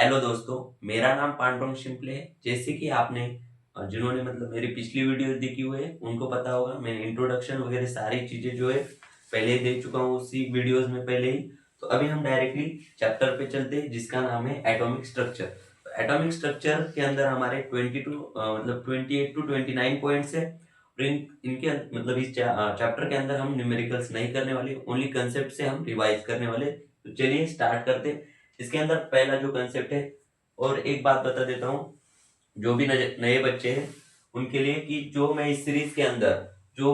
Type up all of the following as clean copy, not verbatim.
Hello दोस्तों, मेरा नाम पांडुरंग शिंपले है। जैसे कि आपने जिन्होंने मेरी पिछली वीडियोस देखी हुई है उनको पता होगा, मैंने इंट्रोडक्शन वगैरह सारी चीजें जो है पहले ही दे चुका हूँ उसी वीडियोस में पहले ही। तो अभी हम डायरेक्टली चैप्टर पे चलते हैं जिसका नाम है एटॉमिक स्ट्रक्चर। तो एटॉमिक स्ट्रक्चर के अंदर हमारे 28 to 29 पॉइंट्स है। और इनके इस चैप्टर के अंदर हम न्यूमेरिकल्स नहीं करने वाले, ओनली कंसेप्ट से हम रिवाइज करने वाले। तो चलिए स्टार्ट करते हैं। इसके अंदर पहला जो कंसेप्ट है, और एक बात बता देता हूँ जो भी नए बच्चे हैं उनके लिए, कि जो मैं इस सीरीज के अंदर जो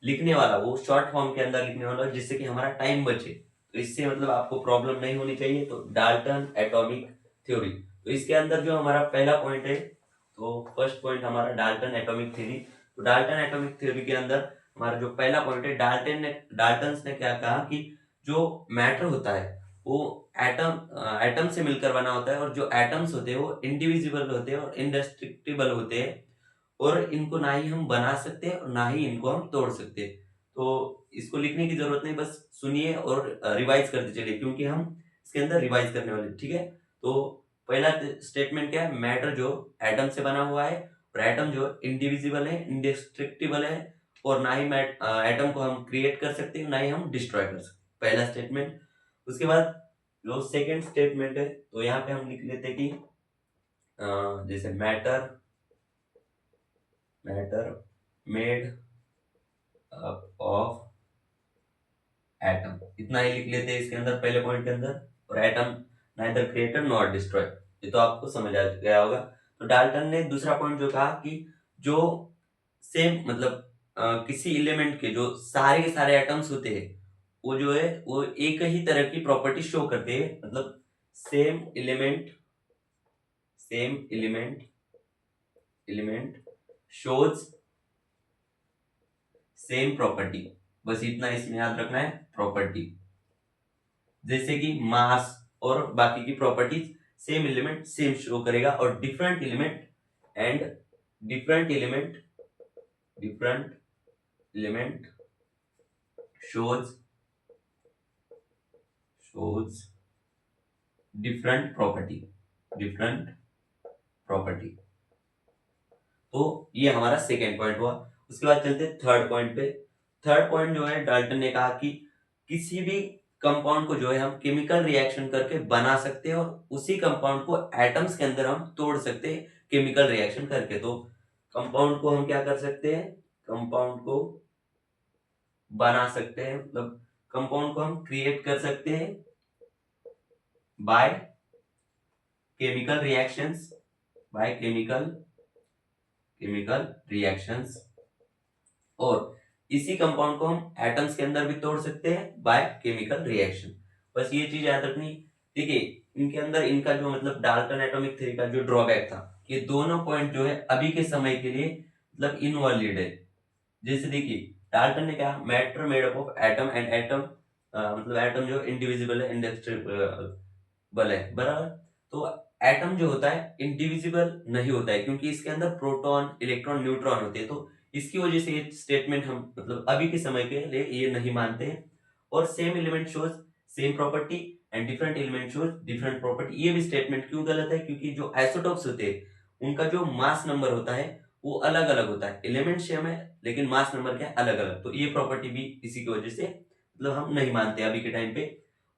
लिखने वाला वो शॉर्ट फॉर्म के अंदर लिखने वाला जिससे कि हमारा टाइम बचे। तो इससे आपको प्रॉब्लम नहीं होनी चाहिए। तो डाल्टन एटॉमिक थ्योरी, तो इसके अंदर जो हमारा पहला पॉइंट है, तो फर्स्ट पॉइंट हमारा डाल्टन एटॉमिक थ्योरी। तो डाल्टन एटॉमिक थ्योरी के अंदर हमारा जो पहला पॉइंट है, डाल्टन ने क्या कहा कि जो मैटर होता है वो एटम से मिलकर बना होता है, और जो एटम्स होते हैं वो इंडिविजिबल होते हैं और इंडेस्ट्रक्टिबल होते हैं, और इनको ना ही हम बना सकते हैं और ना ही इनको हम तोड़ सकते हैं। तो इसको लिखने की जरूरत नहीं, बस सुनिए और रिवाइज करते चलिए क्योंकि हम इसके अंदर रिवाइज करने वाले हैं, ठीक है। तो पहला स्टेटमेंट क्या है, मैटर जो एटम से बना हुआ है और एटम जो इंडिविजिबल है, इंडेस्ट्रक्टिबल है, और ना ही एटम को हम क्रिएट कर सकते हैं ना ही हम डिस्ट्रॉय कर सकते हैं, पहला स्टेटमेंट। उसके बाद जो सेकंड स्टेटमेंट है, तो यहाँ पे हम लिख लेते हैं कि जैसे matter matter made up of atom, इतना ही लिख लेते हैं इसके अंदर पहले पॉइंट के अंदर। और atom neither creator not destroy, ये तो आपको समझ आ गया होगा। तो डाल्टन ने दूसरा पॉइंट जो कहा कि जो सेम किसी एलिमेंट के जो सारे के सारे एटम्स होते हैं वो जो है वो एक ही तरह की प्रॉपर्टी शो करते हैं। Same element same element shows same property, बस इतना इसमें याद रखना है, प्रॉपर्टी। जैसे कि मास और बाकी की properties, same element same show करेगा, और different element and different element different element shows shows different property. तो ये हमारा सेकेंड पॉइंट हुआ। उसके बाद चलते थर्ड पॉइंट पे। थर्ड पॉइंट जो है, डाल्टन ने कहा कि किसी भी कंपाउंड को जो है हम केमिकल रिएक्शन करके बना सकते हैं, और उसी कंपाउंड को एटम्स के अंदर हम तोड़ सकते हैं केमिकल रिएक्शन करके। तो कंपाउंड को हम क्या कर सकते हैं, कंपाउंड को बना सकते हैं, कंपाउंड को हम क्रिएट कर सकते हैं by chemical reactions, by chemical reactions. और इसी कंपाउंड को हम एटम्स के अंदर भी तोड़ सकते हैं बाय केमिकल रिएक्शन। बस ये चीज याद रखनी। देखिए, इनके अंदर इनका जो डाल्टन एटॉमिक थ्योरी का जो ड्रॉबैक था, ये दोनों पॉइंट जो है अभी के समय के लिए इनवैलिड है। जैसे देखिए, डाल्टन ने कहा matter made up of atom, and atom atom जो इंडिविजिबल है, इंडेस्ट्रिबल है, बराबर। तो एटम जो होता है इंडिविजिबल नहीं होता है क्योंकि इसके अंदर प्रोटॉन इलेक्ट्रॉन न्यूट्रॉन होते हैं। तो इसकी वजह से ये स्टेटमेंट हम अभी के समय के लिए ये नहीं मानते हैं। और same element shows same property and different element shows different property, ये भी स्टेटमेंट क्यों गलत है, क्योंकि जो आइसोटोप्स होते हैं उनका जो मास नंबर होता है वो अलग अलग होता है। एलिमेंट सेम है लेकिन मास नंबर क्या है, अलग अलग। तो ये प्रॉपर्टी भी इसी की वजह से हम नहीं मानते अभी के टाइम पे।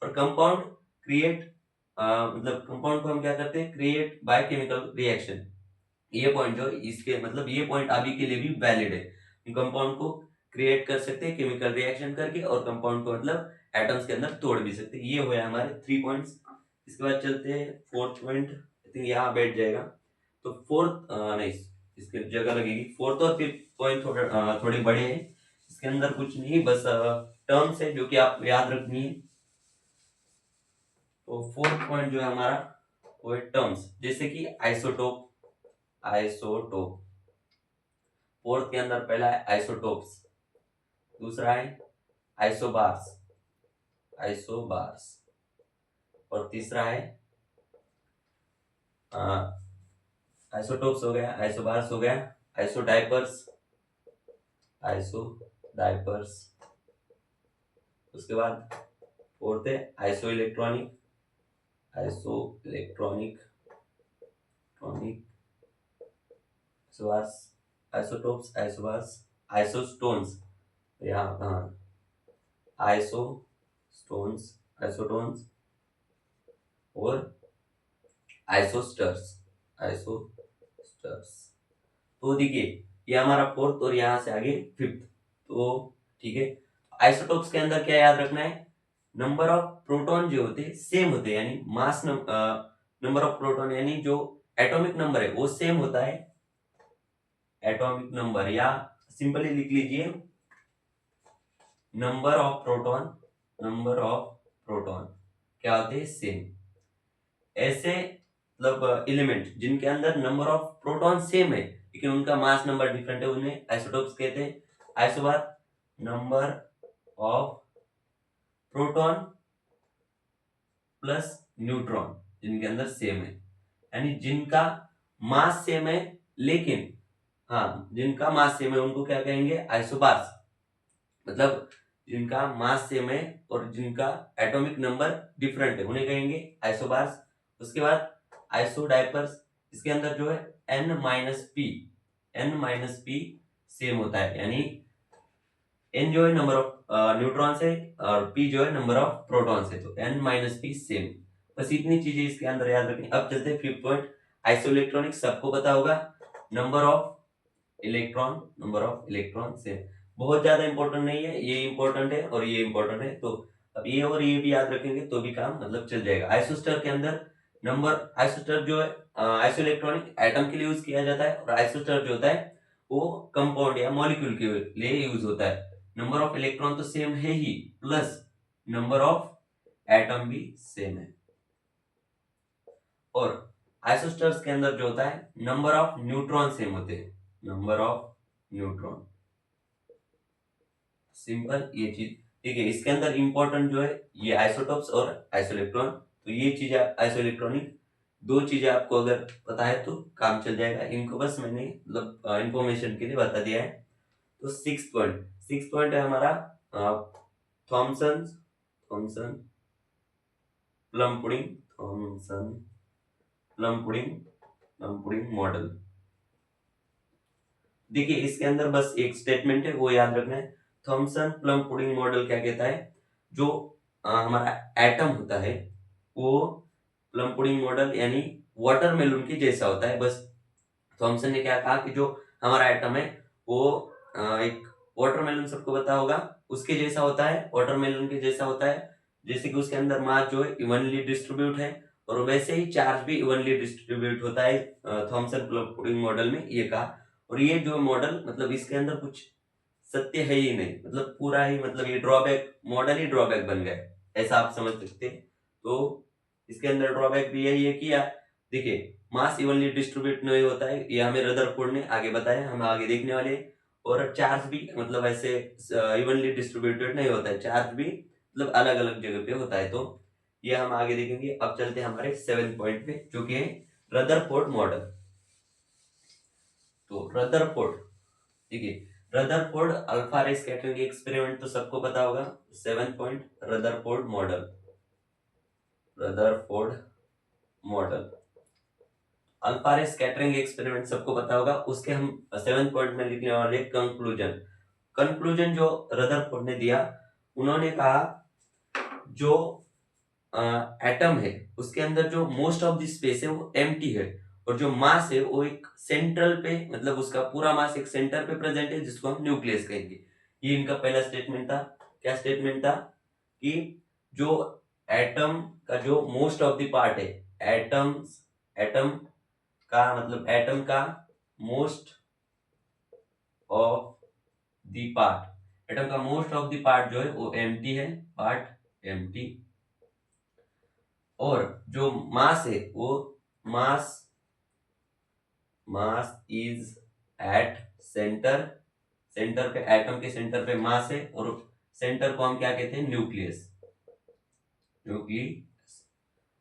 और कंपाउंड क्रिएट कंपाउंड को हम क्या करते हैं, क्रिएट बाय केमिकल रिएक्शन। ये पॉइंट जो इसके ये पॉइंट अभी के लिए भी वैलिड है। कंपाउंड को क्रिएट कर सकते हैं केमिकल रिएक्शन करके, और कंपाउंड को एटम्स के अंदर तोड़ भी सकते हैं। ये हुए हमारे 3 पॉइंट्स। इसके बाद चलते हैं फोर्थ पॉइंट, आई थिंक यहाँ बैठ जाएगा। तो फोर्थ नहीं, इसके जगह लगेगी। फोर्थ और फिफ्थ पॉइंट थोड़े बड़े हैं, इसके अंदर कुछ नहीं, बस टर्म्स है जो कि आप याद रखनी है। तो फोर्थ पॉइंट जो है हमारा वो है टर्म्स, जैसे कि आइसोटोप। फोर्थ के अंदर पहला है आइसोटोप्स, दूसरा है आइसोबार्स आइसोबार्स और तीसरा है आइसोटोप्स हो गया, आइसोबार्स हो गया, आइसोडाइपर्स आइसोडाइपर्स। उसके बाद फोर्थ है isoelectronic isoelectronic isobars, isotopes, isobars, isostones, या आइसोटोन्स और आइसोस्टर्स, आइसोस्टर्स। तो देखिए ये हमारा फोर्थ और यहां से आगे फिफ्थ। तो ठीक है, आइसोटोप्स के अंदर क्या याद रखना है, नंबर ऑफ प्रोटॉन जो होते हैं सेम होते हैं, यानी मास नंबर ऑफ प्रोटॉन यानी जो एटॉमिक नंबर है वो सेम होता है। एटॉमिक नंबर, या सिंपली लिख लीजिए नंबर ऑफ प्रोटॉन क्या होते हैं, सेम। ऐसे मतलब एलिमेंट जिनके अंदर नंबर ऑफ प्रोटॉन सेम है लेकिन उनका मास नंबर डिफरेंट है उन्हें आइसोटोप्स कहते हैं। Isobar, number of proton plus neutron जिनके अंदर सेम है, यानी जिनका मास सेम है लेकिन जिनका मास सेम है उनको क्या कहेंगे, आइसोबार्स। मतलब जिनका मास सेम है और जिनका एटॉमिक नंबर डिफरेंट है उन्हें कहेंगे आइसोबार्स। उसके बाद आइसोडाइपर्स, इसके अंदर जो है n माइनस पी सेम होता है, यानी n जो है नंबर ऑफ न्यूट्रॉन्स है और p जो है नंबर ऑफ प्रोटॉन्स है, तो n माइनस पी सेम। बस इतनी चीजें इसके अंदर याद रखनी। अब चलते हैं फिफ्थ पॉइंट, आइसोइलेक्ट्रॉनिक, सबको पता होगा, नंबर ऑफ इलेक्ट्रॉन सेम। बहुत ज्यादा इंपॉर्टेंट नहीं है, ये इंपॉर्टेंट है और ये इंपॉर्टेंट है, तो अब ये और ये भी याद रखेंगे तो भी काम मतलब चल जाएगा। आइसोस्टर के अंदर आइसोस्टर जो है आइसो इलेक्ट्रॉनिक एटम के लिए यूज किया जाता है, और आइसोस्टर जो होता है वो कंपाउंड या मॉलिक्यूल के लिए यूज होता है। नंबर ऑफ इलेक्ट्रॉन तो सेम है ही, प्लस नंबर ऑफ एटम भी सेम है। और आइसोस्टर्स के अंदर जो होता है नंबर ऑफ न्यूट्रॉन सेम होते हैं, नंबर ऑफ न्यूट्रॉन। सिंपल ये चीज, ठीक है। इसके अंदर इंपॉर्टेंट जो है ये आइसोटोप्स और आइसोइलेक्ट्रॉन, तो ये चीज आइसोइलेक्ट्रॉनिक दो चीजें आपको अगर पता है तो काम चल जाएगा। इनको बस मैंने मतलब इंफॉर्मेशन के लिए बता दिया है। तो सिक्स पॉइंट है हमारा Thomson Thomson plum pudding, Thomson plum pudding model. देखिए इसके अंदर बस एक स्टेटमेंट है वो याद रखना है। थॉमसन प्लम पुडिंग मॉडल क्या कहता है, जो हमारा एटम होता है वो प्लम पुडिंग मॉडल यानी वाटरमेलन के जैसा होता है। बस थॉमसन ने क्या कहा कि जो हमारा एटम है वो एक वाटरमेलन, सबको पता होगा, उसके जैसा होता है, वाटरमेलन के जैसा होता है। जैसे कि उसके अंदर मास जो है इवनली डिस्ट्रीब्यूट है और वैसे ही चार्ज भी इवनली डिस्ट्रीब्यूट होता है थॉमसन प्लम पुडिंग मॉडल में, ये कहा। और ये जो मॉडल मतलब इसके अंदर कुछ सत्य है ही नहीं, मतलब पूरा ही मतलब ये ड्रॉबैक मॉडल ही ड्रॉबैक बन गए, ऐसा आप समझ सकते हैं। तो इसके अंदर ड्रॉबैक भी यही है कि यार देखिए मास इवनली डिस्ट्रीब्यूट नहीं होता है, ये हमें रदरफोर्ड ने आगे बताया, हम आगे देखने वाले हैं। और चार्ज भी मतलब ऐसे इवनली डिस्ट्रीब्यूटेड नहीं होता है, चार्ज भी मतलब अलग अलग जगह पे होता है, तो ये हम आगे देखेंगे। अब चलते हैं हमारे 7th पॉइंट पे जो कि है रदरफोर्ड मॉडल। तो रदरफोर्ड, देखिए रदरफोर्ड अल्फा रे स्कैटरिंग एक्सपेरिमेंट तो सबको पता होगा। 7th point Rutherford model, Rutherford model alpha रे स्कैटरिंग एक्सपेरिमेंट सबको पता होगा। उसके हम 7th पॉइंट में लिखने वाले कंक्लूजन जो रदरफोर्ड ने दिया, उन्होंने कहा जो एटम है उसके अंदर जो मोस्ट ऑफ द स्पेस है वो एम्प्टी है, और जो मास है वो एक सेंट्रल पे मतलब उसका पूरा मास एक सेंटर पे प्रेजेंट है जिसको हम न्यूक्लियस कहेंगे। ये इनका पहला स्टेटमेंट था। क्या स्टेटमेंट था कि जो एटम का जो मोस्ट ऑफ द पार्ट है, एटम एटम का most of the part, atom का मोस्ट ऑफ द पार्ट जो है वो एम्प्टी है, पार्ट एम्प्टी। और जो मास है वो मास इज एट सेंटर पे, एटम के सेंटर पे मास है, और सेंटर को हम क्या कहते हैं, न्यूक्लियस।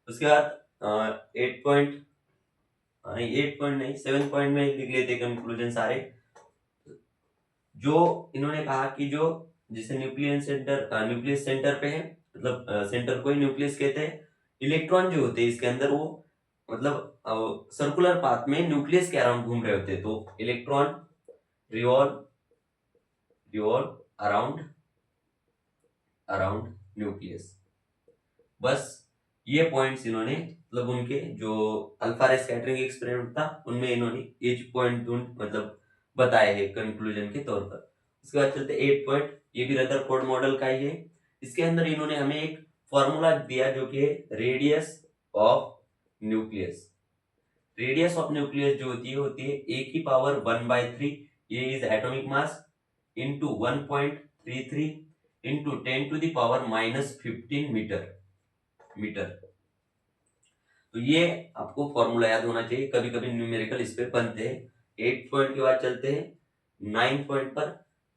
उसके बाद 8 पॉइंट नहीं 7 पॉइंट में लिख लेते कंक्लूजन सारे। जो इन्होंने कहा कि जो जिसे न्यूक्लियस सेंटर पे है, मतलब सेंटर को ही न्यूक्लियस कहते हैं, इलेक्ट्रॉन जो होते हैं इसके अंदर वो मतलब सर्कुलर पाथ में न्यूक्लियस के अराउंड घूम रहे होते हैं, तो electron revolve revolve around around nucleus. बस ये पॉइंट्स इन्होंने मतलब उनके जो अल्फा रे स्कैटरिंग एक्सपेरिमेंट था उनमें इन्होंने ये पॉइंट मतलब बताए हैं कंक्लूजन के तौर पर। उसके बाद चलते 8 पॉइंट, ये भी रदरफोर्ड मॉडल का ही है। इसके अंदर इन्होंने हमें एक फॉर्मूला दिया जो कि radius of nucleus. Radius of nucleus जो होती है ए की पावर 1/3, ये is atomic mass, into 1.33 into 10⁻⁻15 metre. तो ये आपको फॉर्मूला याद होना चाहिए, कभी कभी न्यूमेरिकल इस पे बनते हैं। 8 पॉइंट के बाद चलते हैं 9 पॉइंट पर।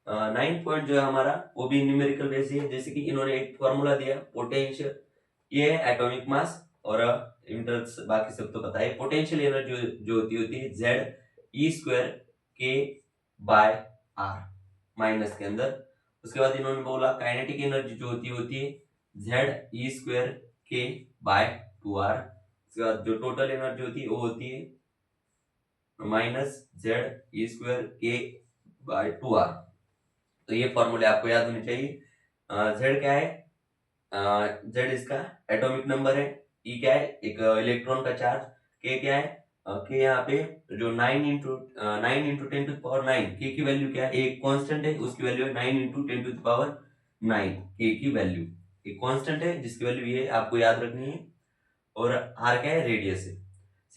9 पॉइंट जो है हमारा वो भी न्यूमेरिकल वैसे है, जैसे कि इन्होंने एक फॉर्मूला दिया पोटेंशियल, ये है एटॉमिक मास और इंटर्स बाकी सब तो पता है। पोटेंशियल एनर्जी जो होती है जेड ई स्क्वायर के बाय आर माइनस के अंदर। उसके बाद इन्होंने बोला काइनेटिक एनर्जी जो होती है जेड ई स्क्वायर के बाय 2r। उसके बाद जो टोटल एनर्जी होती है वो होती है माइनस जेड ई स्क्वायर के बाय 2r। तो ये फॉर्मूले आपको याद होने चाहिए। जेड क्या है, जेड इसका एटॉमिक नंबर है, ई क्या है एक इलेक्ट्रॉन का चार्ज, के क्या है के यहाँ पे जो 9 × 10⁻⁹ के की वैल्यू क्या है, एक कांस्टेंट है उसकी वैल्यू है 9 × 10⁻⁹ के की वैल्यू एक कांस्टेंट है जिसकी वैल्यू ये आपको याद रखनी है। और आर क्या है, रेडियस है।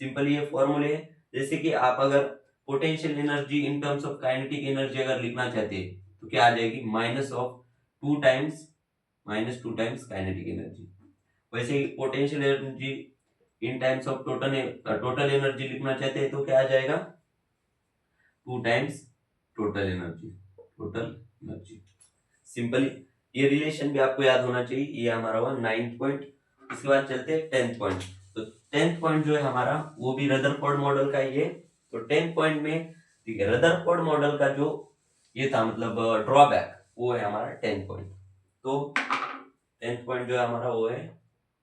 सिंपल ये फॉर्मूले है। जैसे कि आप अगर potential energy in terms of kinetic energy अगर लिखना चाहते हैं तो क्या आ जाएगी, -2 टाइम्स काइनेटिक एनर्जी। वैसे ही potential energy in times of total energy लिखना चाहते हैं तो क्या आ जाएगा, 2 टाइम्स टोटल एनर्जी। सिंपली ये रिलेशन भी आपको याद होना चाहिए। ये हमारा हुआ 9 पॉइंट। इसके बाद चलते हैं 10 पॉइंट। तो 10 पॉइंट जो है हमारा वो भी रदरफोर्ड मॉडल का ही है। तो 10 पॉइंट में ठीक है, रदरफोर्ड मॉडल का जो ये था मतलब ड्रॉबैक, वो है हमारा 10 पॉइंट। तो 10 पॉइंट जो है हमारा वो है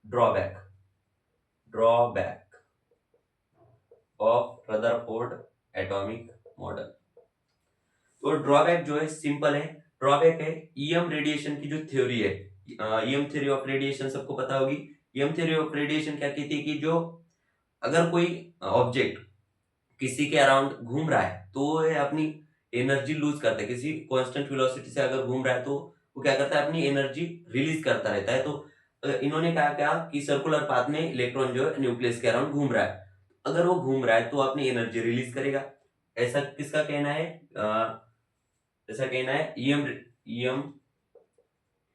drawback of Rutherford atomic model. तो ड्रॉबैक जो है सिंपल है, ड्रॉबैक है ईएम रेडिएशन की जो थ्योरी है, ईएम थ्योरी ऑफ रेडिएशन सबको पता होगी। ईएम थ्योरी ऑफ रेडिएशन क्या कहती है कि जो अगर कोई ऑब्जेक्ट किसी के अराउंड घूम रहा है तो वो अपनी एनर्जी लूज करता है, किसी कांस्टेंट वेलोसिटी से अगर घूम रहा है तो वो क्या करता है, अपनी एनर्जी रिलीज करता रहता है। तो इन्होंने कहा क्या कि सर्कुलर पाथ में इलेक्ट्रॉन जो है न्यूक्लियस के अराउंड घूम रहा है, अगर वो घूम रहा है तो अपनी एनर्जी रिलीज करेगा। ऐसा किसका कहना है, ऐसा कहना है ईएम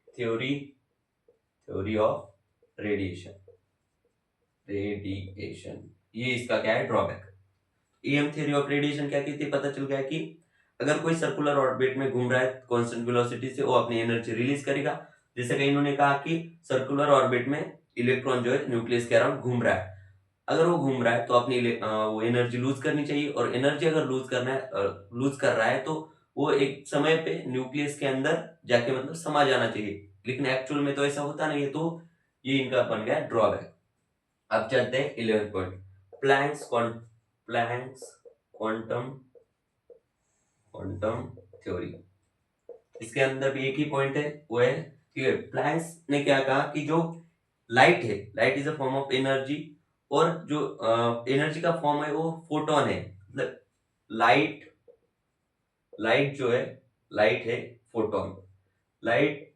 थ्योरी ऑफ रेडिएशन। ये इसका क्या है, drawback. EM theory of radiation क्या कहती है, पता चल गया कि अगर कोई सर्कुलर ऑर्बिट में घूम रहा है कांस्टेंट वेलोसिटी से, वो अपनी एनर्जी रिलीज करेगा। जैसे कि इन्होंने कहा कि सर्कुलर ऑर्बिट में इलेक्ट्रॉन जो है न्यूक्लियस के अराउंड घूम रहा है, अगर वो घूम रहा है तो अपनी वो एनर्जी लूज करनी चाहिए। और एनर्जी अगर लूज कर रहा है तो वो एक समय पे न्यूक्लियस के अंदर जाके मतलब समा जाना चाहिए, लेकिन एक्चुअल में तो ऐसा होता नहीं है। तो ये इनका बन गया ड्रॉबैक। अब चलते हैं 11 पॉइंट, प्लैंक्स क्वांटम थ्योरी। इसके अंदर भी एक ही पॉइंट है, वो है कि प्लैंक्स ने क्या कहा कि जो लाइट है, light is a form of energy, और जो एनर्जी का फॉर्म है वो फोटोन है। मतलब लाइट लाइट जो है लाइट है फोटोन, लाइट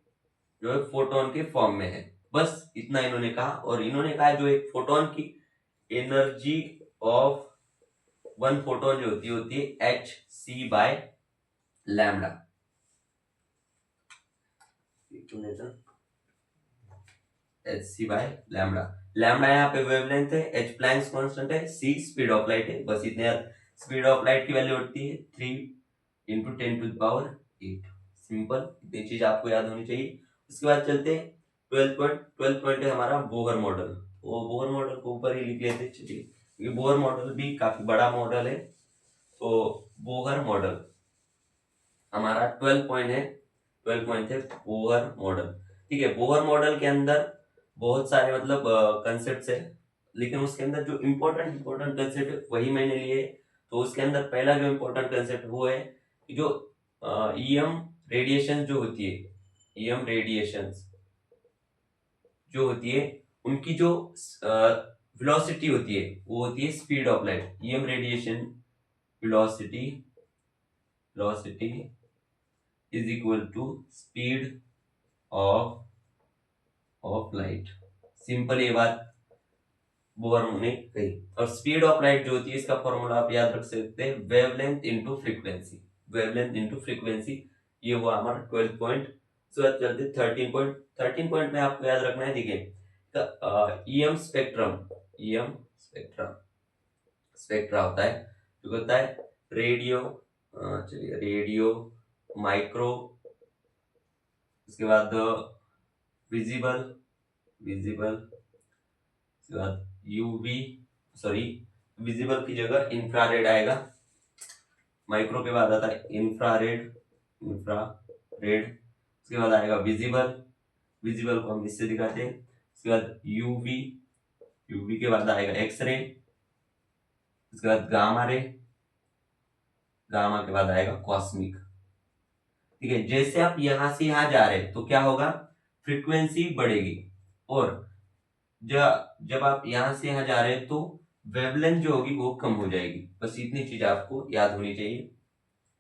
जो है फोटोन के फॉर्म में है। बस इतना इन्होंने कहा। और इन्होंने कहा जो एक फोटोन की एनर्जी ऑफ वन फोटोन जो होती है hc/λ। hc/λ। लैम्डा यहाँ पे वेवलेंथ है, h प्लैंक्स कांस्टेंट है, c स्पीड ऑफ लाइट है। बस इतने, स्पीड ऑफ लाइट की वैल्यू होती है 3 × 10⁸। सिंपल, इतनी चीज आपको याद होनी चाहिए। उसके बाद चलते हैं 12 पॉइंट है हमारा बोहर मॉडल। वो बोहर मॉडल को ऊपर ही लिख लेते चलिए, क्योंकि बोहर मॉडल भी काफी बड़ा मॉडल है। तो बोहर मॉडल हमारा 12 पॉइंट है, 12 पॉइंट है बोहर मॉडल। ठीक है, बोहर मॉडल के अंदर बहुत सारे मतलब कंसेप्ट है, लेकिन उसके अंदर जो इम्पोर्टेंट कंसेप्ट है वही मैंने लिए। तो उसके अंदर पहला जो इम्पोर्टेंट कंसेप्ट वो है कि जो ईएम रेडिएशन जो होती है, ईएम रेडिएशन जो होती है उनकी जो वेलोसिटी होती है वो होती है speed of light. EM radiation velocity velocity is equal to speed of light. Simple ये बात बोर ने कही। और स्पीड ऑफ लाइट जो होती है इसका फॉर्मूला आप याद रख सकते हैं, wavelength into frequency. Wavelength into frequency, ये हुआ हमारा 12 पॉइंट। उसके बाद चलते 13 पॉइंट। 13 पॉइंट में आपको याद रखना है, देखिए EM spectrum, EM spectrum spectra होता है जो होता है रेडियो, चलिए रेडियो, माइक्रो, उसके बाद विजिबल, विजिबल, उसके बाद यूवी, सॉरी विजिबल की जगह इंफ्रारेड आएगा, माइक्रो के बाद आता है इंफ्रारेड, इंफ्रारेड, उसके बाद आएगा विजिबल, विजिबल को हम इससे दिखाते हैं, उसके बाद यूवी, यूवी के बाद आएगा एक्सरे, उसके बाद गामा रे, गामा के बाद आएगा कॉस्मिक। ठीक है, जैसे आप यहां से यहां जा रहे हैं तो क्या होगा, फ्रीक्वेंसी बढ़ेगी, और जब आप यहां से यहां जा रहे हैं तो वेवलेंथ जो होगी वो कम हो जाएगी। बस इतनी चीज आपको याद होनी चाहिए।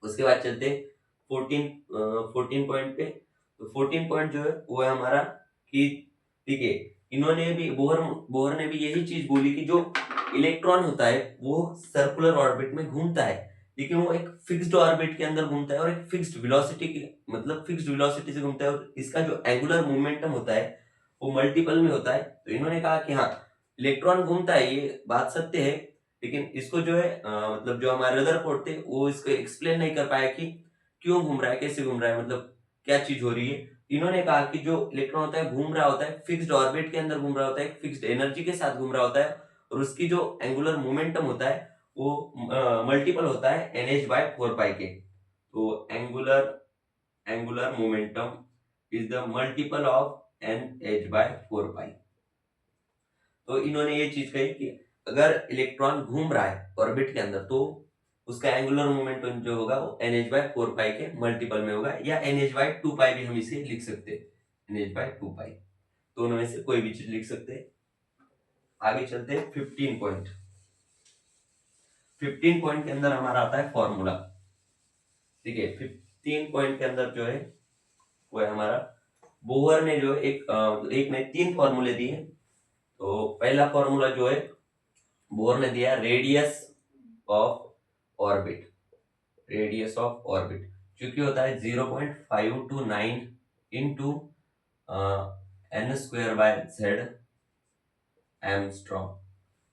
उसके बाद चलते 14 पॉइंट पे। तो 14 पॉइंट जो है वो है हमारा कि ठीक है, इन्होंने भी बोहर ने भी यही चीज बोली कि जो इलेक्ट्रॉन होता है वो सर्कुलर ऑर्बिट में घूमता है, लेकिन वो एक फिक्स्ड ऑर्बिट के अंदर घूमता है और एक फिक्स्ड वेलोसिटी की, मतलब फिक्स्ड वेलोसिटी से घूमता है, और इसका जो एंगुलर मोमेंटम होता है वो मल्टीपल में होता है। तो इन्होंने कहा कि हाँ, इलेक्ट्रॉन घूमता है, ये बात सत्य है, लेकिन इसको जो है मतलब जो हमारे रदरफोर्ड थे वो इसको एक्सप्लेन नहीं कर पाया कि क्यों घूम रहा है, कैसे घूम रहा है, मतलब क्या चीज हो रही है। इन्होंने कहा कि जो इलेक्ट्रॉन होता है घूम रहा होता है फिक्स्ड ऑर्बिट के अंदर, घूम रहा होता है फिक्स्ड एनर्जी के साथ घूम रहा होता है, और उसकी जो एंगुलर मोमेंटम होता है वो मल्टीपल होता है NH/4π के। तो angular momentum is the multiple of NH/4π। तो इन्होंने ये चीज कही कि अगर इलेक्ट्रॉन घूम रहा है ऑर्बिट के अंदर तो उसका एंगुलर मोमेंटम जो होगा वो NH/4π के मल्टीपल में होगा, या NH/2π भी हम इसे लिख सकते हैं, NH/2π, दोनों में से कोई भी चीज लिख सकते हैं। आगे चलते हैं 15 पॉइंट। 15 पॉइंट के अंदर हमारा आता है फॉर्मूला। ठीक है, 15 पॉइंट के अंदर जो है वो है हमारा, बोहर ने जो एक ने 3 फॉर्मूले दिए। तो पहला फॉर्मूला जो है बोहर ने दिया radius of orbit, radius of orbit जो कि होता है 0.529 इंटू n² एमस्ट्रॉम।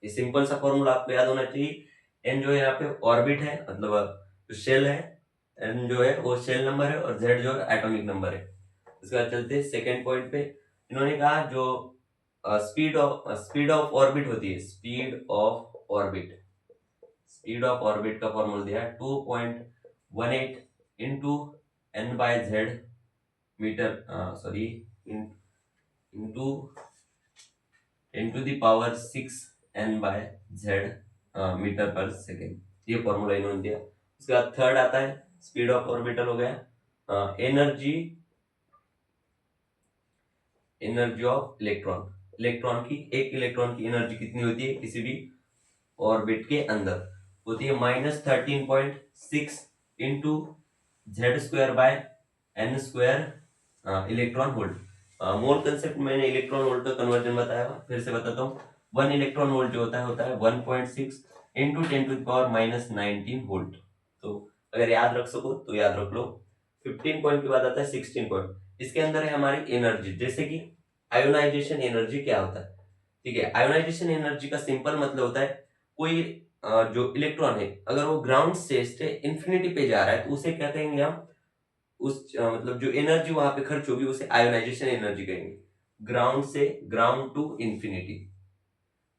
ये सिंपल सा फॉर्मूला आपको याद होना चाहिए। एन जो है यहाँ पे ऑर्बिट है, मतलब जो शेल है, एन जो है वो शेल नंबर है, और जेड जो है एटॉमिक नंबर है। उसके बाद चलते हैं सेकेंड पॉइंट पे। इन्होंने कहा जो स्पीड ऑफ ऑर्बिट होती है, स्पीड ऑफ ऑर्बिट का फॉर्मूला दिया है 2.18 इंटू n/z metre, sorry into × 6 n/z metre पर सेकेंड। ये फॉर्मूला इन्होंने दिया। उसके बाद थर्ड आता है स्पीड ऑफ ऑर्बिटल, हो गया एनर्जी ऑफ इलेक्ट्रॉन की, एक इलेक्ट्रॉन की एनर्जी कितनी होती है किसी भी ऑर्बिट के अंदर, होती है -13.6 इंटू Z² इलेक्ट्रॉन वोल्ट। मोल कंसेप्ट मैंने इलेक्ट्रॉन वोल्ट का कन्वर्जन बताया, फिर से बताता हूँ। 1 इलेक्ट्रॉन वोल्ट जो होता है 1.6 इंटू 10⁻⁻19 वोल्ट। तो अगर याद रख सको तो याद रख लो। 15 पॉइंट के बाद आता है 16 पॉइंट। इसके अंदर है हमारी एनर्जी, जैसे कि आयोनाइजेशन एनर्जी क्या होता है। ठीक है, आयोनाइजेशन एनर्जी का सिंपल मतलब होता है कोई जो इलेक्ट्रॉन है अगर वो ग्राउंड स्टेट से इंफिनिटी पे जा रहा है तो उसे क्या कहेंगे हम, उस मतलब जो एनर्जी वहां पे खर्च होगी उसे आयोनाइजेशन एनर्जी कहेंगे। Ground to infinity,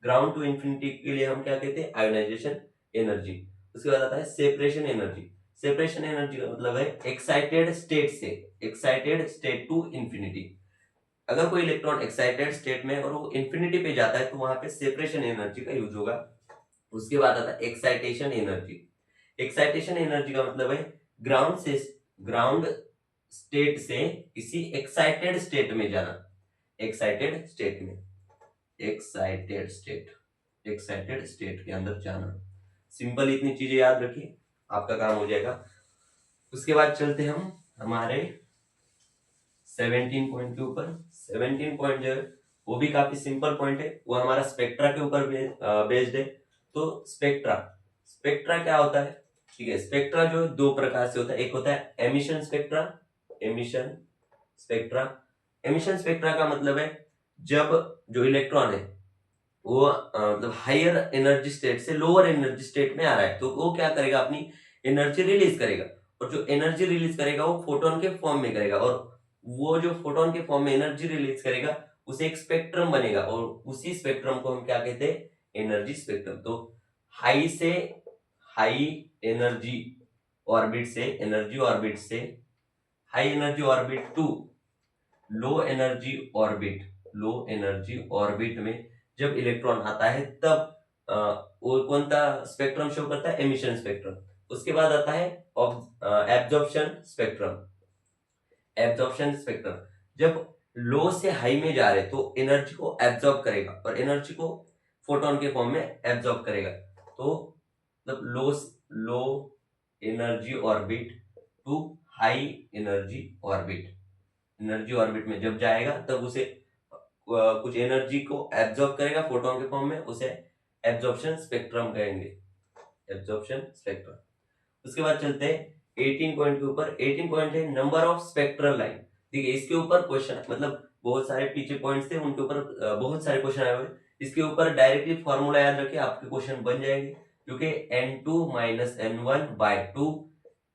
ground to infinity के लिए हम क्या कहते हैं, आयोनाइजेशन एनर्जी। उसके बाद आता है सेपरेशन एनर्जी। सेपरेशन एनर्जी का मतलब है एक्साइटेड स्टेट टू इंफिनिटी। अगर कोई इलेक्ट्रॉन एक्साइटेड स्टेट में और वो इन्फिनिटी पे जाता है तो वहां पे सेपरेशन एनर्जी का यूज होगा। उसके बाद आता है एक्साइटेशन एनर्जी। एक्साइटेशन एनर्जी का मतलब है ग्राउंड स्टेट से किसी एक्साइटेड स्टेट में जाना। एक्साइटेड स्टेट में एक्साइटेड स्टेट के अंदर जाना। सिंपल इतनी चीजें याद रखिए, आपका काम हो जाएगा। उसके बाद चलते हम हमारे 17 पॉइंट के ऊपर। 17 पॉइंट जो है वो भी काफी सिंपल पॉइंट है, वो हमारा स्पेक्ट्रा के ऊपर बेस्ड है। तो स्पेक्ट्रा क्या होता है? ठीक है, स्पेक्ट्रा जो दो प्रकार से होता है, एक होता है एमिशन स्पेक्ट्रा। एमिशन स्पेक्ट्रा का मतलब है जब जो इलेक्ट्रॉन है वो मतलब हायर एनर्जी स्टेट से लोअर एनर्जी स्टेट में आ रहा है, तो वो क्या करेगा, अपनी एनर्जी रिलीज करेगा। और जो एनर्जी रिलीज करेगा वो फोटोन के फॉर्म में करेगा, और वो जो फोटोन के फॉर्म में एनर्जी रिलीज करेगा उसे एक स्पेक्ट्रम बनेगा, और उसी स्पेक्ट्रम को हम क्या कहते हैं? Energy spectrum. तो high energy orbit to low energy orbit में जब इलेक्ट्रॉन आता है तब वो कौन सा स्पेक्ट्रम शो करता है? Emission spectrum. उसके बाद आता है एब्जॉर्प्शन स्पेक्ट्रम। जब लो से हाई में जा रहे तो एनर्जी को एब्जॉर्ब करेगा और एनर्जी को फोटोन के फॉर्म में एब्जॉर्ब करेगा। तो मतलब low energy orbit to high energy orbit में जब जाएगा तब उसे कुछ एनर्जी को एब्जॉर्ब करेगा फोटोन के फॉर्म में, उसे एब्जॉर्प्शन स्पेक्ट्रम कहेंगे। उसके बाद चलते हैं 18 पॉइंट के ऊपर। 18 पॉइंट है नंबर ऑफ स्पेक्ट्रल लाइन। ठीक है, इसके ऊपर क्वेश्चन मतलब बहुत सारे पीछे पॉइंट्स थे, उनके ऊपर बहुत सारे क्वेश्चन आए हुए। इसके ऊपर डायरेक्टली फॉर्मूला याद रखिए, आपके क्वेश्चन बन जाएंगे, क्योंकि n2 - n1/2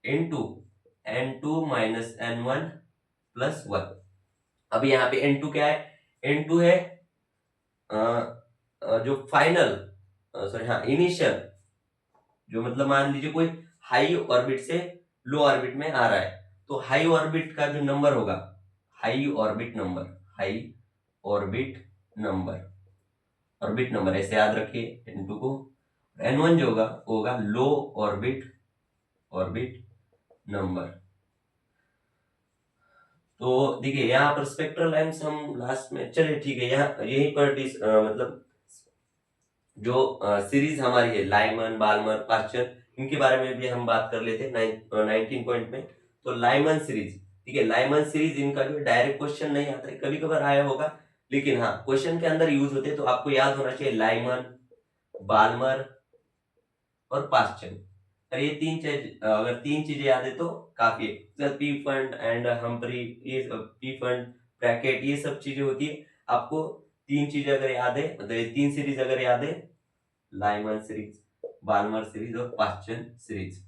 into n2 - n1 + 1। अब यहाँ पे n2 क्या है? n2 है जो इनिशियल, जो मतलब मान लीजिए कोई हाई ऑर्बिट से लो ऑर्बिट में आ रहा है, तो हाई ऑर्बिट का जो नंबर होगा, हाई ऑर्बिट नंबर ऐसे याद रखिए n2 को। n1 जो होगा लो ऑर्बिट नंबर। तो देखिए यहाँ पर स्पेक्ट्रल लाइन्स हम लास्ट में, चलिए ठीक है, यहाँ यहीं पर मतलब जो सीरीज हमारी है लाइमन, बाल्मर, पास्चर, इनके बारे में भी हम बात कर लेते हैं 19 पॉइंट में। तो लाइमन सीरीज, ठीक है, लाइमन सीरीज इनका जो डायरेक्ट क्वेश्चन नहीं आता है, कभी कभार आया होगा, लेकिन हाँ क्वेश्चन के अंदर यूज होते हैं, तो आपको याद होना चाहिए लाइमन, बाल्मर और पास्चर। अरे ये अगर तीन चीजें याद है तो काफी है। पी फंड एंड हम्परी, ये पी फंड, ब्रैकेट, ये सब चीजें होती है। आपको तीन चीजें अगर याद है, मतलब ये तीन सीरीज अगर याद है, लाइमन सीरीज, बाल्मर सीरीज और पास्चर सीरीज,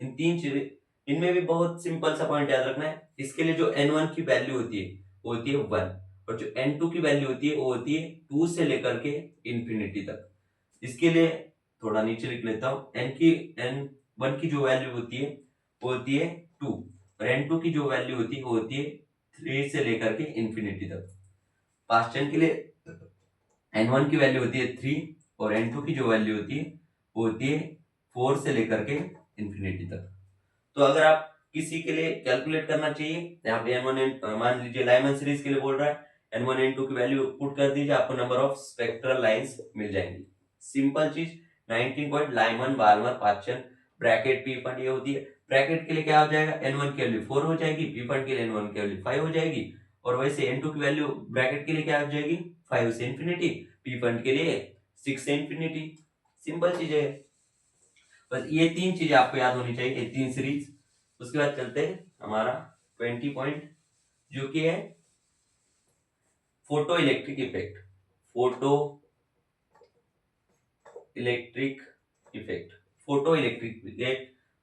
इन तीन चीजें, इनमें भी बहुत सिंपल सा पॉइंट याद रखना है। इसके लिए जो n1 की वैल्यू होती है वो होती है 1, और जो n2 की वैल्यू होती है वो होती है 2 से लेकर के इंफिनिटी तक। इसके लिए थोड़ा नीचे लिख लेता हूं, n1 की जो वैल्यू होती है वो होती है 2, और n2 की जो वैल्यू होती है वो होती है 3 से लेकर के इंफिनिटी तक। पास्चर के लिए n1 की वैल्यू होती है 3, और n2 की जो वैल्यू होती है वो होती है 4 से लेकर के इंफिनिटी तक। तो अगर आप किसी के लिए कैलकुलेट करना चाहिए, यहाँ पे n1 मान लीजिए लाइमन सीरीज के लिए बोल रहा है, n1 n2 की वैल्यू पुट कर दीजिए, आपको नंबर ऑफ स्पेक्ट्रल लाइंस मिल जाएंगी। सिंपल चीज। 19 point Lyman, Balmer, Paschen, Brackett, Pfund ये होती है। ब्रैकेट के लिए क्या हो जाएगा? n1 की वैल्यू 4 हो जाएगी, पी फंड के लिए n1 की वैल्यू 5 हो जाएगी, और वैसे n2 की वैल्यू ब्रैकेट के लिए क्या हो जाएगी? 5 से इंफिनिटी, पी फंड के लिए 6 से इंफिनिटी। सिंपल चीज है, बस ये तीन चीजें आपको याद होनी चाहिए, ये तीन सीरीज। उसके बाद चलते हैं हमारा 20 पॉइंट, जो कि है फोटो इलेक्ट्रिक इफेक्ट।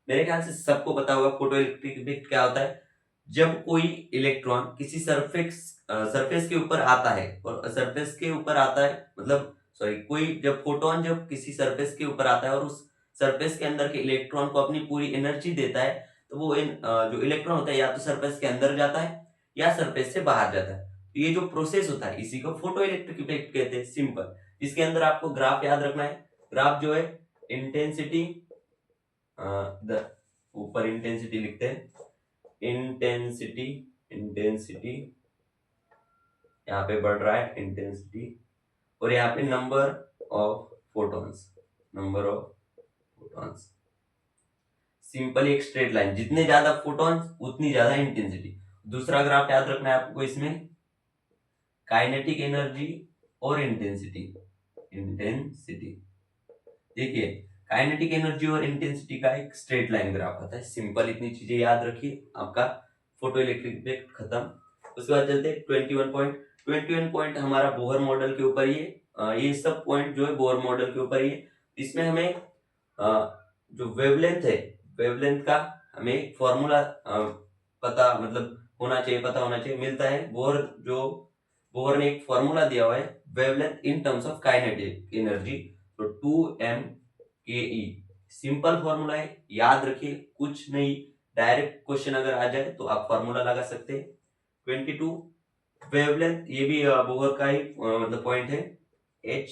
मेरे ख्याल से सबको पता होगा फोटो इलेक्ट्रिक इफेक्ट क्या होता है। जब कोई इलेक्ट्रॉन किसी सरफेस के ऊपर आता है, और सरफेस के ऊपर आता है मतलब जब फोटोन जब किसी सरफेस के ऊपर आता है और उस सरफेस के अंदर के इलेक्ट्रॉन को अपनी पूरी एनर्जी देता है, तो वो जो इलेक्ट्रॉन होता है या तो सरफेस के अंदर जाता है या सरफेस से बाहर जाता है। तो ये जो प्रोसेस होता है इसी को फोटो इलेक्ट्रिक इफेक्ट कहते हैं, सिंपल। इसके अंदर आपको ग्राफ याद रखना है। ग्राफ जो है इंटेंसिटी, ऊपर इंटेंसिटी लिखते हैं, इंटेंसिटी यहाँ पे बढ़ रहा है इंटेंसिटी, और यहाँ पे नंबर ऑफ फोटॉन्स, सिंपल एक स्ट्रेट लाइन, जितने ज्यादा फोटॉन्स उतनी ज्यादा इंटेंसिटी। दूसरा ग्राफ याद रखना है आपको, इसमें काइनेटिक एनर्जी और इंटेंसिटी। देखिए काइनेटिक एनर्जी और इंटेंसिटी का एक स्ट्रेट लाइन ग्राफ आता है, सिंपल इतनी चीजें याद रखिए, आपका फोटो इलेक्ट्रिक इफेक्ट खत्म। उसके बाद चलते हैं 21 पॉइंट हमारा बोहर मॉडल के ऊपर ये सब पॉइंट जो है बोहर मॉडल के ऊपर ही। इसमें हमें जो वेवलेंथ है, वेवलेंथ का हमें फॉर्मूला पता होना चाहिए, मिलता है। बोहर ने एक फॉर्मूला दिया हुआ है wavelength in terms of kinetic energy, तो 2m/ke, सिंपल फॉर्मूला है, याद रखिए, कुछ नहीं, डायरेक्ट क्वेश्चन अगर आ जाए तो आप फॉर्मूला लगा सकते हैं। 22 वेवलेंथ, ये भी बोहर का ही पॉइंट है, h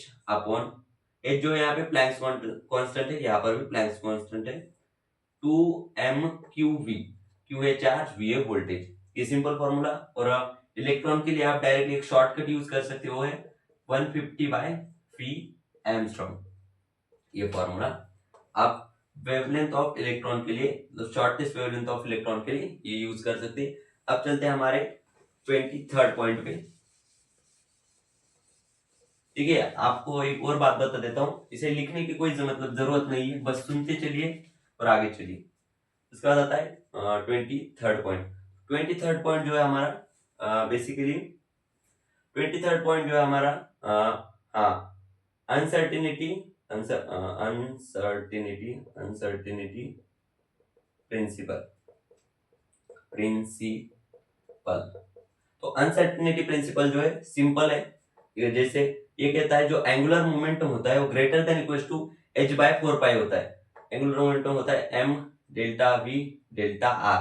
जो है यहाँ पे प्लैंक्स कांस्टेंट है, यहाँ पर भी प्लैंक्स कांस्टेंट है। 2m/qv, q है चार्ज, v है वोल्टेज, ये सिंपल फॉर्मूला। और इलेक्ट्रॉन के लिए आप डायरेक्टली एक शॉर्टकट यूज कर सकते हो, है 150/φ एंगस्ट्रॉम, ये फॉर्मूला आप वेवलेंथ ऑफ इलेक्ट्रॉन के लिए, शॉर्टेस्ट वेवलेंथ ऑफ इलेक्ट्रॉन के लिए ये यूज कर सकते हैं। अब चलते हैं हमारे 23rd पॉइंट पे। ठीक है, आपको एक और बात बता देता हूँ, इसे लिखने की कोई जरूरत नहीं है, बस सुनते चलिए और आगे चलिए। इसके बाद आता है 23rd पॉइंट। 23rd पॉइंट जो है हमारा बेसिकली 23rd पॉइंट जो है हमारा अनसर्टिनिटी प्रिंसिपल। तो अनसर्टिनिटी प्रिंसिपल जो है सिंपल है, जैसे ये कहता है जो एंगुलर मोमेंटम होता है वो greater than equal to h/4π होता है। एंगुलर मोमेंटम होता है m delta v delta r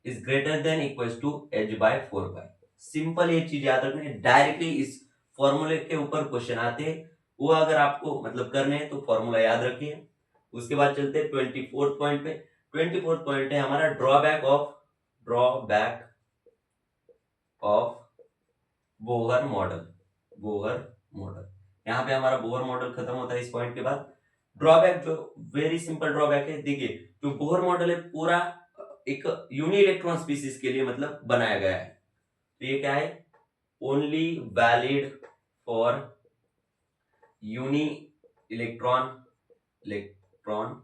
is greater than equal to h/4π। Simple ये चीज याद रखना है, डायरेक्टली इस फॉर्मूले के ऊपर क्वेश्चन आते हैं, वो अगर आपको करने हैं तो फॉर्मूला याद रखिए। उसके बाद चलते हैं 24th पॉइंट पे। 24th पॉइंट है हमारा ड्रॉबैक ऑफ बोहर मॉडल। यहाँ पे हमारा बोहर मॉडल खत्म होता है इस पॉइंट के बाद। ड्रॉबैक जो वेरी सिंपल ड्रॉबैक है, देखिए जो बोहर मॉडल है पूरा एक यूनि इलेक्ट्रॉन स्पीसीज के लिए बनाया गया है, तो ये क्या है, only valid for uni electron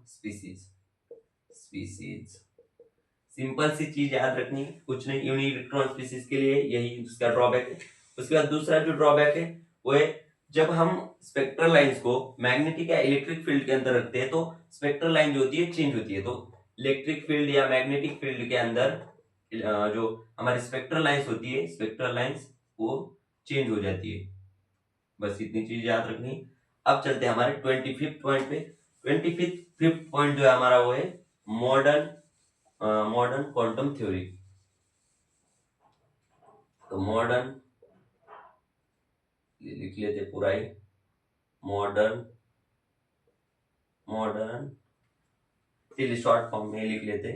species. Simple सी चीज याद रखनी है, कुछ नहीं, यूनि इलेक्ट्रॉन स्पीसीज के लिए यही उसका ड्रॉबैक है। उसके बाद दूसरा जो ड्रॉबैक है वो है जब हम स्पेक्ट्रल लाइंस को मैग्नेटिक या इलेक्ट्रिक फील्ड के अंदर रखते हैं तो स्पेक्ट्रल लाइन जो होती है चेंज होती है। तो इलेक्ट्रिक फील्ड या मैग्नेटिक फील्ड के अंदर जो हमारी स्पेक्ट्रल लाइंस होती है, स्पेक्ट्रल लाइंस वो चेंज हो जाती है, बस इतनी चीज याद रखनी। अब चलते हैं हमारे 25th पॉइंट पे। 25th पॉइंट जो है हमारा वो है मॉडर्न क्वांटम थ्योरी। तो मॉडर्न लिख लेते पूरा ही, मॉडर्न शॉर्ट फॉर्म में लिख लेते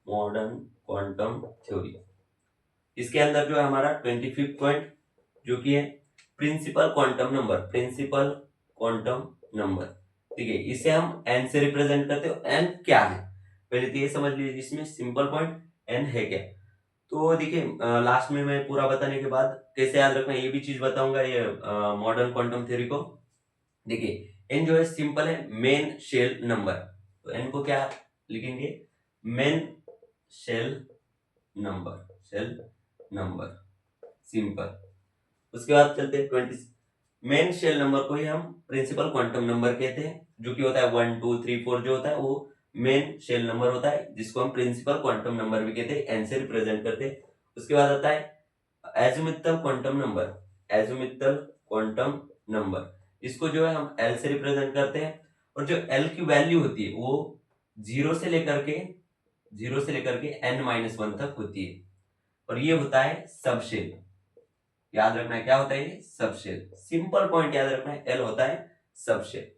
मॉडर्न क्वांटम थ्योरी। इसके अंदर जो है हमारा 25th पॉइंट जो कि है प्रिंसिपल क्वांटम नंबर। ठीक है, इसे हम n से रिप्रेजेंट करते हो। n क्या है पहले तो ये समझ लीजिए, इसमें सिंपल पॉइंट n है क्या। तो देखिए लास्ट में मैं पूरा बताने के बाद कैसे याद रखना ये भी चीज बताऊंगा, ये मॉडर्न क्वांटम थ्योरी को। देखिए n जो है सिंपल है मेन शेल नंबर, तो n को क्या लिखेंगे, मेन शेल नंबर, सिंपल। उसके बाद चलते हैं 20 मेन शेल नंबर को ही हम प्रिंसिपल क्वांटम नंबर कहते हैं, जो कि होता है 1 2 3 4 जो होता है वो मेन शेल नंबर होता है, जिसको हम प्रिंसिपल क्वांटम नंबर भी कहते हैं, n से रिप्रेजेंट करते हैं। उसके बाद आता है एजिमुथल क्वांटम नंबर, इसको जो है हम l से रिप्रेजेंट करते हैं, और जो l की वैल्यू होती है वो 0 से लेकर के n-1 तक होती है, और ये होता है सब शेल, याद रखना है क्या होता है ये, सबशेल। सिंपल पॉइंट याद रखना है, एल होता है सबशेल।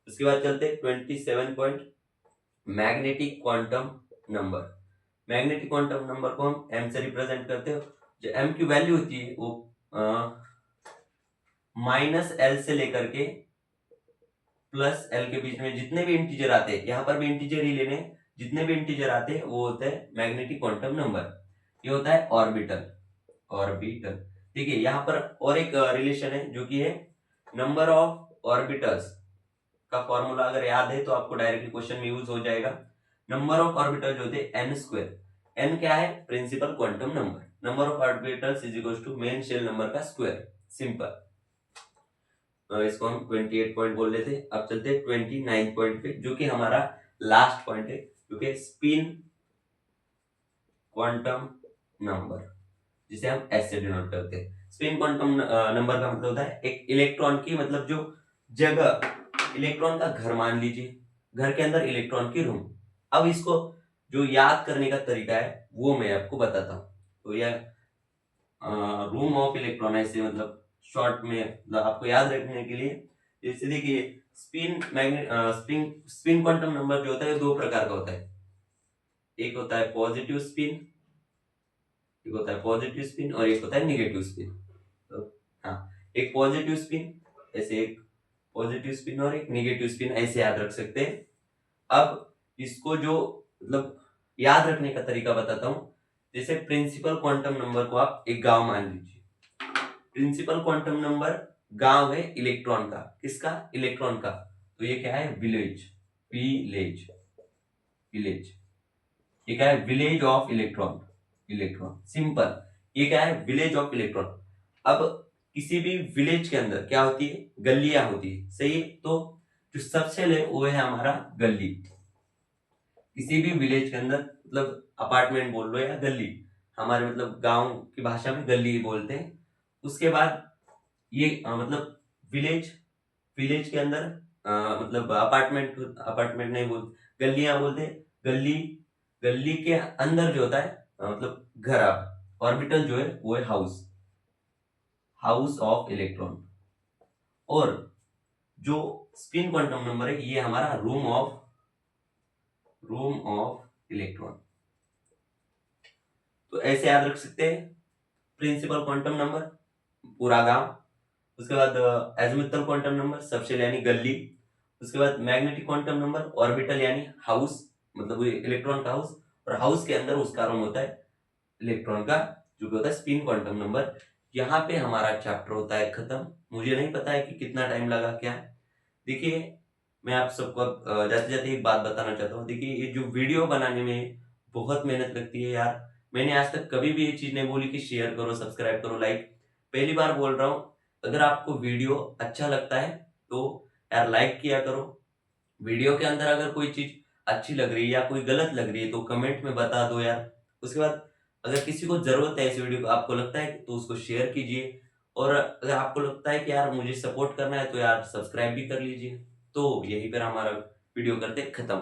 उसके बाद चलते हैं 27 point, magnetic quantum number. Magnetic quantum number को हम एम से रिप्रेजेंट करते हो। जो एम की वैल्यू होती है वो -L से लेकर के +L के बीच में जितने भी इंटीजर आते हैं, यहाँ पर भी इंटीजर ही लेने, जितने भी इंटीजर आते हैं वो होते हैं मैग्नेटिक क्वांटम नंबर। ये होता है ऑर्बिटल, ऑर्बिटल। ठीक है, यहाँ पर और एक रिलेशन है जो कि है नंबर ऑफ ऑर्बिटल्स का फॉर्मूला अगर याद है तो आपको डायरेक्टली क्वेश्चन में यूज हो जाएगा। नंबर ऑफ ऑर्बिटल जो होते हैं n², n क्या है, principal quantum number. Number of orbitals is equal to main shell number का स्क्वायर, सिंपल। इसको हम 28 पॉइंट बोल लेते हैं। अब चलते हैं 29 पॉइंट पे, जो कि हमारा लास्ट पॉइंट है, क्योंकि स्पिन क्वांटम नंबर, जिसे हम एस से डिनोट करते हैं। स्पिन क्वांटम नंबर का मतलब होता है एक इलेक्ट्रॉन की, मतलब जो जगह, इलेक्ट्रॉन का घर मान लीजिए, घर के अंदर इलेक्ट्रॉन की रूम। अब इसको जो याद करने का तरीका है वो मैं आपको बताता हूँ। तो यह रूम ऑफ इलेक्ट्रॉन ऐसे, मतलब शॉर्ट में, मतलब आपको याद रखने के लिए, जैसे देखिए spin magnet spin quantum number जो होता है दो प्रकार का होता है। एक होता है पॉजिटिव स्पिन, एक होता है पॉजिटिव स्पिन और एक होता है नेगेटिव स्पिन। तो हाँ, एक पॉजिटिव स्पिन, ऐसे एक पॉजिटिव स्पिन और एक नेगेटिव स्पिन, ऐसे याद रख सकते हैं। अब इसको जो मतलब याद रखने का तरीका बताता हूं। जैसे प्रिंसिपल क्वांटम नंबर को आप एक गांव मान लीजिए। प्रिंसिपल क्वांटम नंबर गांव है इलेक्ट्रॉन का, किसका, इलेक्ट्रॉन का। तो ये क्या है, विलेज, विलेज, विलेज। ये क्या है, village of electron, electron, simple. ये क्या है, विलेज ऑफ इलेक्ट्रॉन। अब किसी भी विलेज के अंदर क्या होती है, गलियां होती है, सही है। तो जो सबसेल है वो है हमारा गली। किसी भी विलेज के अंदर, मतलब अपार्टमेंट बोल लो या गली, हमारे मतलब गांव की भाषा में गली बोलते हैं। उसके बाद ये मतलब विलेज, विलेज के अंदर मतलब अपार्टमेंट, अपार्टमेंट नहीं बोलते, गलियां बोलते हैं। गली, गली के अंदर जो होता है मतलब घर, आप ऑर्बिटल जो है वो है हाउस, हाउस ऑफ इलेक्ट्रॉन। और जो स्पिन क्वांटम नंबर है ये हमारा room of, room of electron. तो ऐसे याद रख सकते हैं, प्रिंसिपल क्वांटम नंबर पूरा गांव, उसके बाद एजिमुथल क्वांटम नंबर सबशेल यानी गली, उसके बाद मैग्नेटिक क्वांटम नंबर ऑर्बिटल यानी हाउस, मतलब इलेक्ट्रॉन का हाउस, और हाउस के अंदर उसका रूम होता है इलेक्ट्रॉन का, जो कि होता है स्पिन क्वांटम नंबर। यहाँ पे हमारा चैप्टर होता है खत्म। मुझे नहीं पता है कि कितना टाइम लगा क्या। देखिए मैं आप सबको जाते जाते एक बात बताना चाहता हूँ। देखिए ये जो वीडियो बनाने में बहुत मेहनत लगती है यार। मैंने आज तक कभी भी ये चीज नहीं बोली कि शेयर करो, सब्सक्राइब करो, लाइक, पहली बार बोल रहा हूँ। अगर आपको वीडियो अच्छा लगता है तो यार लाइक किया करो। वीडियो के अंदर अगर कोई चीज अच्छी लग रही है या कोई गलत लग रही है तो कमेंट में बता दो यार। उसके बाद अगर किसी को जरूरत है इस वीडियो को, आपको लगता है तो उसको शेयर कीजिए। और अगर आपको लगता है कि यार मुझे सपोर्ट करना है तो यार सब्सक्राइब भी कर लीजिए। तो यहीं पर हमारा वीडियो करते खत्म।